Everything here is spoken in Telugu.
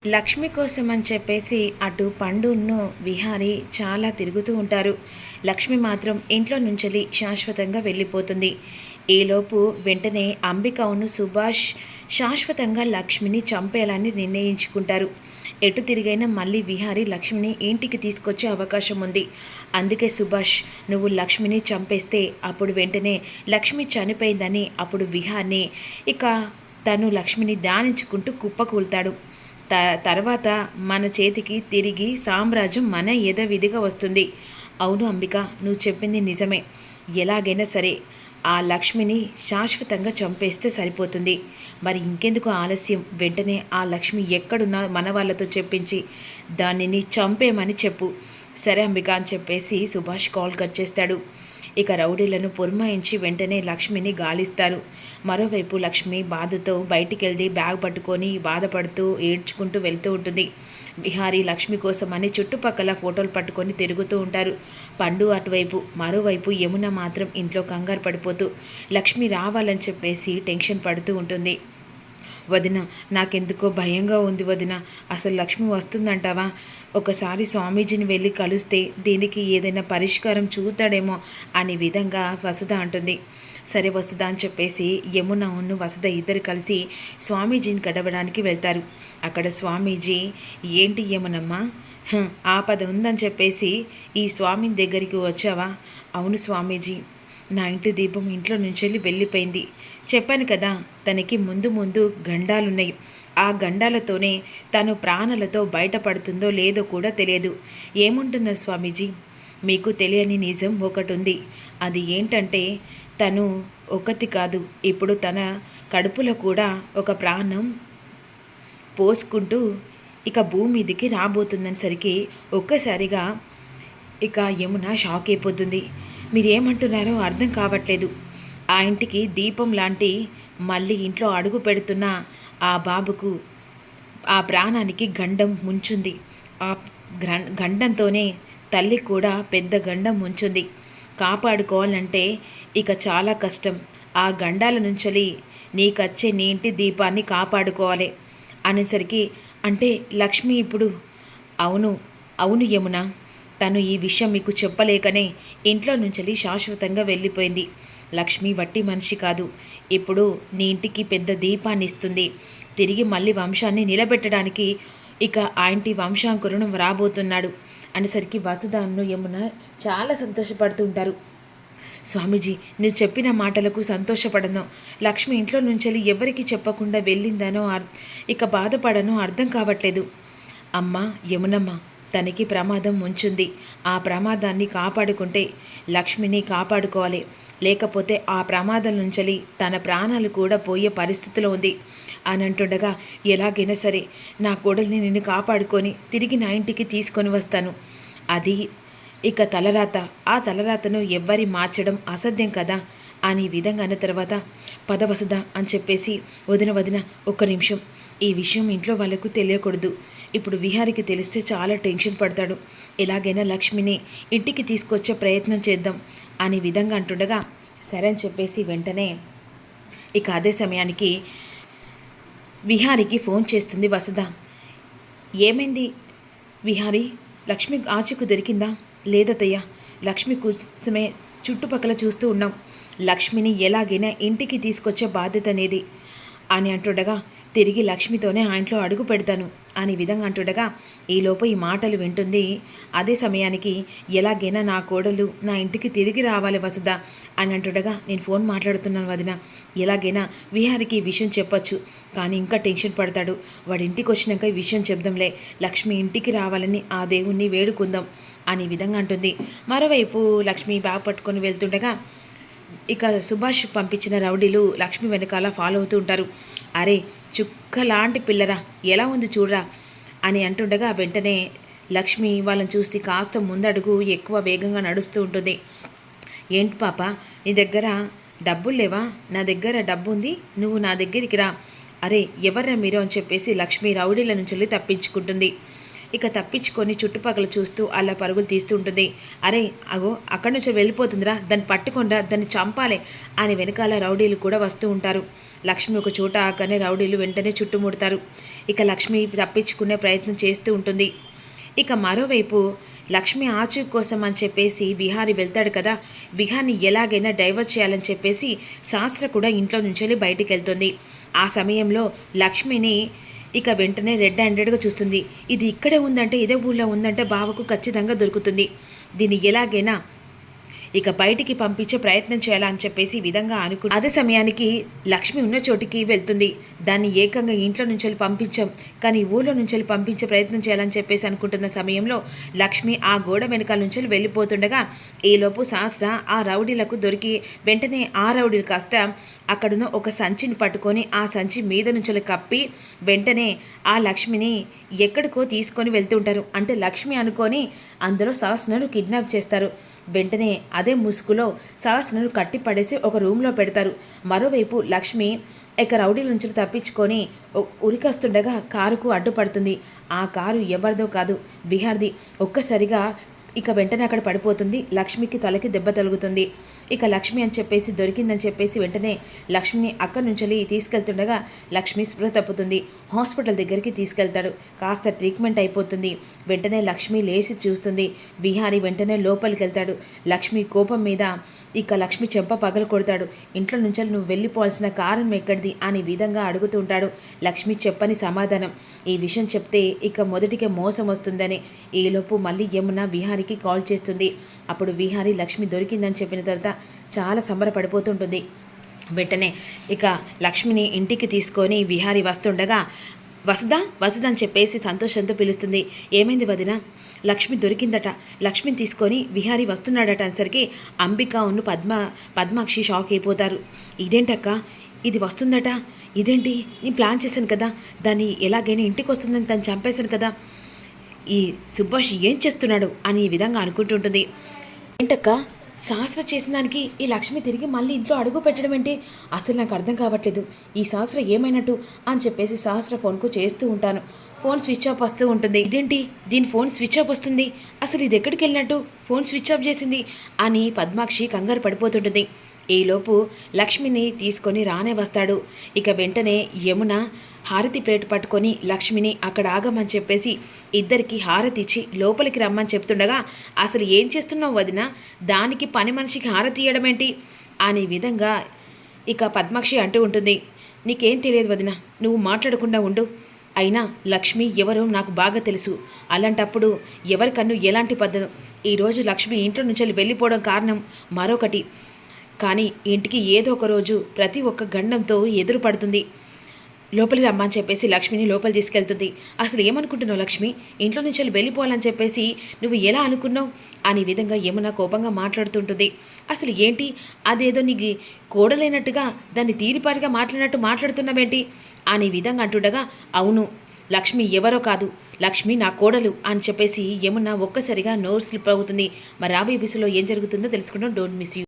లక్ష్మి కోసం అని చెప్పేసి అటు పండును విహారి చాలా తిరుగుతూ ఉంటారు. లక్ష్మి మాత్రం ఇంట్లో నుంచెల్లి శాశ్వతంగా వెళ్ళిపోతుంది. ఈలోపు వెంటనే అంబికను సుభాష్ శాశ్వతంగా లక్ష్మిని చంపేయాలని నిర్ణయించుకుంటారు. ఎటు తిరిగైనా మళ్ళీ విహారి లక్ష్మిని ఇంటికి తీసుకొచ్చే అవకాశం ఉంది. అందుకే సుభాష్, నువ్వు లక్ష్మిని చంపేస్తే అప్పుడు వెంటనే లక్ష్మి చనిపోయిందని అప్పుడు విహార్ని ఇక తను లక్ష్మిని ధ్యానించుకుంటూ కుప్పకూలుతాడు. తర్వాత మన చేతికి తిరిగి సామ్రాజ్యం మన యథావిధిగా వస్తుంది. అవును అంబిక, నువ్వు చెప్పింది నిజమే. ఎలాగైనా సరే ఆ లక్ష్మిని శాశ్వతంగా చంపేస్తే సరిపోతుంది. మరి ఇంకెందుకు ఆలస్యం? వెంటనే ఆ లక్ష్మి ఎక్కడున్నా మన వాళ్ళతో చెప్పించి దానిని చంపేమని చెప్పు. సరే అంబిక అని చెప్పేసి సుభాష్ కాల్ కట్ చేస్తాడు. ఇక రౌడీలను పురమాయించి వెంటనే లక్ష్మిని గాలిస్తారు. మరోవైపు లక్ష్మి బాధతో బయటికి బ్యాగ్ పట్టుకొని బాధపడుతూ ఏడ్చుకుంటూ వెళ్తూ ఉంటుంది. విహారీ లక్ష్మి కోసమని చుట్టుపక్కల ఫోటోలు పట్టుకొని తిరుగుతూ ఉంటారు. పండు అటువైపు, మరోవైపు యమున మాత్రం ఇంట్లో కంగారు పడిపోతూ లక్ష్మి రావాలని చెప్పేసి టెన్షన్ పడుతూ ఉంటుంది. వదిన, నాకెందుకో భయంగా ఉంది వదిన. అసలు లక్ష్మి వస్తుందంటావా? ఒకసారి స్వామీజీని వెళ్ళి కలిస్తే దీనికి ఏదైనా పరిష్కారం చూస్తాడేమో అనే విధంగా వసుధ అంటుంది. సరే వసుధ అని చెప్పేసి యమున ఉన్ను వసుధ ఇద్దరు కలిసి స్వామీజీని కడవడానికి వెళ్తారు. అక్కడ స్వామీజీ, ఏంటి యమునమ్మ, ఆపద ఉందని చెప్పేసి ఈ స్వామి దగ్గరికి వచ్చావా? అవును స్వామీజీ, నా ఇంటి దీపం ఇంట్లో నుంచి వెళ్ళిపోయింది. చెప్పాను కదా, తనకి ముందు ముందు గండాలున్నాయి. ఆ గండాలతోనే తను ప్రాణాలతో బయటపడుతుందో లేదో కూడా తెలియదు. ఏముంటున్నారు స్వామీజీ? మీకు తెలియని నిజం ఒకటి ఉంది. అది ఏంటంటే తను ఒకటి కాదు, ఇప్పుడు తన కడుపులో కూడా ఒక ప్రాణం పోసుకుంటూ ఇక భూమి మీదికి రాబోతుందనేసరికి ఒక్కసారిగా ఇక యమున షాక్ అయిపోతుంది. మీరేమంటున్నారో అర్థం కావట్లేదు. ఆ ఇంటికి దీపం లాంటి మళ్ళీ ఇంట్లో అడుగు పెడుతున్న ఆ బాబుకు ఆ ప్రాణానికి గండం ముంచుంది. ఆ గండంతోనే తల్లి కూడా పెద్ద గండం ముంచుంది. కాపాడుకోవాలంటే ఇక చాలా కష్టం. ఆ గండాల నుంచి నీకచ్చే నీ ఇంటి దీపాన్ని కాపాడుకోవాలి అనేసరికి, అంటే లక్ష్మి ఇప్పుడు? అవును అవును యమున, తను ఈ విషయం మీకు చెప్పలేకనే ఇంట్లో నుంచి శాశ్వతంగా వెళ్ళిపోయింది. లక్ష్మి వట్టి మనిషి కాదు. ఇప్పుడు నీ ఇంటికి పెద్ద దీపాన్ని ఇస్తుంది. తిరిగి మళ్ళీ వంశాన్ని నిలబెట్టడానికి ఇక ఆ ఇంటి వంశాంకురును రాబోతున్నాడు అనేసరికి వసుధను యమున చాలా సంతోషపడుతుంటారు. స్వామీజీ, నువ్వు చెప్పిన మాటలకు సంతోషపడను. లక్ష్మి ఇంట్లో నుంచి ఎవరికి చెప్పకుండా వెళ్ళిందనో ఇక బాధపడనో అర్థం కావట్లేదు. అమ్మ యమునమ్మ, తనకి ప్రమాదం ముంచుంది. ఆ ప్రమాదాన్ని కాపాడుకుంటే లక్ష్మిని కాపాడుకోవాలి. లేకపోతే ఆ ప్రమాదం నుంచి తన ప్రాణాలు కూడా పోయే పరిస్థితిలో ఉంది అని అంటుండగా, ఎలాగైనా సరే నా కోడల్ని నిన్ను కాపాడుకొని తిరిగి నా ఇంటికి తీసుకొని వస్తాను. అది ఇక తలరాత. ఆ తలరాతను ఎవ్వరి మార్చడం అసాధ్యం కదా అని విధంగా అన్న తర్వాత, పద వసుధ అని చెప్పేసి, వదిన ఒక్క నిమిషం, ఈ విషయం ఇంట్లో వాళ్ళకు తెలియకూడదు. ఇప్పుడు విహారికి తెలిస్తే చాలా టెన్షన్ పడతాడు. ఎలాగైనా లక్ష్మిని ఇంటికి తీసుకొచ్చే ప్రయత్నం చేద్దాం అనే విధంగా అంటుండగా, సరే అని చెప్పేసి వెంటనే ఇక అదే సమయానికి విహారికి ఫోన్ చేస్తుంది వసుధ. ఏమైంది విహారీ? లక్ష్మి ఆచూకు దొరికిందా? లేదతయ్య, లక్ష్మి కోసమే చుట్టుపక్కల చూస్తూ ఉన్నాం. లక్ష్మిని ఎలాగైనా ఇంటికి తీసుకొచ్చే బాధ్యత అనేది అని అంటుండగా, తిరిగి లక్ష్మితోనే ఆ ఇంట్లో అడుగు పెడతాను అని విధంగా అంటుండగా, ఈలోపు ఈ మాటలు వింటుంది. అదే సమయానికి, ఎలాగైనా నా కోడలు నా ఇంటికి తిరిగి రావాలి వసుధ అని అంటుండగా, నేను ఫోన్ మాట్లాడుతున్నాను వదిన, ఎలాగైనా విహారికి ఈ విషయం చెప్పచ్చు, కానీ ఇంకా టెన్షన్ పడతాడు. వాడి ఇంటికి వచ్చినాక ఈ విషయం చెప్దాంలే, లక్ష్మి ఇంటికి రావాలని ఆ దేవుణ్ణి వేడుకుందాం అని విధంగా అంటుంది. మరోవైపు లక్ష్మి బ్యాగ్ పట్టుకొని వెళ్తుండగా ఇక సుభాష్ పంపించిన రౌడీలు లక్ష్మి వెనకాల ఫాలో అవుతూ ఉంటారు. అరే చుక్కలాంటి పిల్లరా, ఎలా ఉంది చూడరా అని అంటుండగా వెంటనే లక్ష్మి వాళ్ళని చూసి కాస్త ముందడుగు ఎక్కువ వేగంగా నడుస్తూ ఉంటుంది. ఏంటి పాప, నీ దగ్గర డబ్బులు లేవా? నా దగ్గర డబ్బు ఉంది, నువ్వు నా దగ్గరికి రా. అరే ఎవర్రా మీరు అని చెప్పేసి లక్ష్మి రౌడీల నుంచి తప్పించుకుంటుంది. ఇక తప్పించుకొని చుట్టుపక్కల చూస్తూ అలా పరుగులు తీస్తూ ఉంటుంది. అరే అగో అక్కడి నుంచి వెళ్ళిపోతుందిరా, దాన్ని పట్టుకుండా దాన్ని చంపాలి అని వెనకాల రౌడీలు కూడా వస్తూ ఉంటారు. లక్ష్మి ఒక చోట ఆగానే రౌడీలు వెంటనే చుట్టుముడతారు. ఇక లక్ష్మి తప్పించుకునే ప్రయత్నం చేస్తూ ఉంటుంది. ఇక మరోవైపు లక్ష్మి ఆచూ కోసం అని చెప్పేసి విహారి వెళ్తాడు కదా, విహాన్ని ఎలాగైనా డైవర్ట్ చేయాలని చెప్పేసి శాస్త్ర కూడా ఇంట్లో నుంచి బయటికి వెళ్తుంది. ఆ సమయంలో లక్ష్మిని ఇక వెంటనే రెడ్ హ్యాండెడ్గా చూస్తుంది. ఇది ఇక్కడే ఉందంటే, ఇదే ఊళ్ళో ఉందంటే బావకు ఖచ్చితంగా దొరుకుతుంది. దీన్ని ఎలాగైనా ఇక బయటికి పంపించే ప్రయత్నం చేయాలా అని చెప్పేసి ఈ విధంగా అదే సమయానికి లక్ష్మి ఉన్న చోటికి వెళ్తుంది. దాన్ని ఏకంగా ఇంట్లో నుంచి పంపించాం, కానీ ఊళ్ళో నుంచి పంపించే ప్రయత్నం చేయాలని చెప్పేసి అనుకుంటున్న సమయంలో లక్ష్మి ఆ గోడ వెనకాల నుంచి వెళ్ళిపోతుండగా ఈలోపు శాస్త్ర ఆ రౌడీలకు దొరికి వెంటనే ఆ రౌడీలు కాస్త అక్కడున్న ఒక సంచిని పట్టుకొని ఆ సంచి మీద నుంచి కప్పి వెంటనే ఆ లక్ష్మిని ఎక్కడికో తీసుకొని వెళ్తుంటారు. అంటే లక్ష్మి అనుకొని అందులో శాస్త్రను కిడ్నాప్ చేస్తారు. వెంటనే అదే ముసుగులో శాస్త్రను కట్టి పడేసి ఒక రూమ్లో పెడతారు. మరోవైపు లక్ష్మి ఇక రౌడీల నుంచి తప్పించుకొని ఉరికొస్తుండగా కారుకు అడ్డుపడుతుంది. ఆ కారు ఎవరిదో కాదు, బిహార్ది. ఒక్కసారిగా ఇక వెంటనే అక్కడ పడిపోతుంది. లక్ష్మికి తలకి దెబ్బ తగులుతుంది. ఇక లక్ష్మి అని చెప్పేసి దొరికిందని చెప్పేసి వెంటనే లక్ష్మిని అక్కడి నుంచి తీసుకెళ్తుండగా లక్ష్మి స్పృహ తప్పుతుంది. హాస్పిటల్ దగ్గరికి తీసుకెళ్తాడు. కాస్త ట్రీట్మెంట్ అయిపోతుంది. వెంటనే లక్ష్మి లేచి చూస్తుంది. విహారీ వెంటనే లోపలికి వెళ్తాడు. లక్ష్మి కోపం మీద ఇక లక్ష్మి చెంప పగలు కొడతాడు. ఇంట్లో నుంచి నువ్వు వెళ్ళిపోవాల్సిన కారణం ఎక్కడిది అని విధంగా అడుగుతూ ఉంటాడు. లక్ష్మి చెప్పని సమాధానం. ఈ విషయం చెప్తే ఇక మొదటికే మోసం వస్తుందని. ఈలోపు మళ్ళీ యమున విహారీకి కాల్ చేస్తుంది. అప్పుడు విహారీ లక్ష్మి దొరికిందని చెప్పిన తర్వాత చాలా సంబరపడిపోతుంటుంది. వెంటనే ఇక లక్ష్మిని ఇంటికి తీసుకొని విహారీ వస్తుండగా వసుదా అని చెప్పేసి సంతోషంతో పిలుస్తుంది. ఏమైంది వదిన? లక్ష్మి దొరికిందట. లక్ష్మిని తీసుకొని విహారీ వస్తున్నాడట అనేసరికి అంబిక ఉన్న పద్మాక్షి షాక్ అయిపోతారు. ఇదేంటక్క, ఇది వస్తుందట, ఇదేంటి? నేను ప్లాన్ చేశాను కదా, దాన్ని ఎలాగైనా ఇంటికి వస్తుందని తను చంపేశాను కదా, ఈ సుభాష్ ఏం చేస్తున్నాడు అని ఈ విధంగా అనుకుంటుంటుంది. ఏంటక్క, శాస్త్ర చేసిన దానికి ఈ లక్ష్మి తిరిగి మళ్ళీ ఇంట్లో అడుగు పెట్టడం ఏంటి? అసలు నాకు అర్థం కావట్లేదు. ఈ శాస్త్ర ఏమైనట్టు అని చెప్పేసి శాస్త్ర ఫోన్కు చేస్తూ ఉంటాను. ఫోన్ స్విచ్ ఆఫ్ వస్తూ ఉంటుంది. ఇదేంటి దీని ఫోన్ స్విచ్ ఆఫ్ వస్తుంది? అసలు ఇది ఎక్కడికి వెళ్ళినట్టు ఫోన్ స్విచ్ ఆఫ్ చేసింది అని పద్మాక్షి కంగారు పడిపోతుంటుంది. ఈలోపు లక్ష్మిని తీసుకొని రానే వస్తాడు. ఇక వెంటనే యమున హారతి ప్లేట్ పట్టుకొని లక్ష్మిని అక్కడ ఆగమని చెప్పేసి ఇద్దరికి హారతి ఇచ్చి లోపలికి రమ్మని చెప్తుండగా, అసలు ఏం చేస్తున్నావు వదిన, దానికి పని మనిషికి హారతి ఇవ్వడం ఏంటి అనే విధంగా ఇక పద్మాక్షి అంటూ ఉంటుంది. నీకేం తెలియదు వదిన, నువ్వు మాట్లాడకుండా ఉండు. అయినా లక్ష్మి ఎవరో నాకు బాగా తెలుసు. అలాంటప్పుడు ఎవరికన్ను ఎలాంటి పద్ధతి. ఈరోజు లక్ష్మి ఇంట్లో నుంచి వెళ్ళిపోవడం కారణం మరొకటి, కానీ ఇంటికి ఏదో ఒక రోజు ప్రతి ఒక్క గండంతో ఎదురు పడుతుంది. లోపలికి రమ్మని చెప్పేసి లక్ష్మిని లోపలి తీసుకెళ్తుంది. అసలు ఏమనుకుంటున్నావు లక్ష్మి, ఇంట్లో నుంచి వెళ్ళిపోవాలని చెప్పేసి నువ్వు ఎలా అనుకున్నావు అనే విధంగా యమున కోపంగా మాట్లాడుతుంటుంది. అసలు ఏంటి, అదేదో నీకు కోడలేనట్టుగా దాన్ని తీరిపాటిగా మాట్లాడినట్టు మాట్లాడుతున్నావేంటి అనే విధంగా అంటుండగా, అవును లక్ష్మి ఎవరో కాదు, లక్ష్మి నా కోడలు అని చెప్పేసి యమున ఒక్కసారిగా నోరు స్లిప్ అవుతుంది. మరి రాబోయే ఎపిసోడ్లో ఏం జరుగుతుందో తెలుసుకుంటాం. Don't miss you.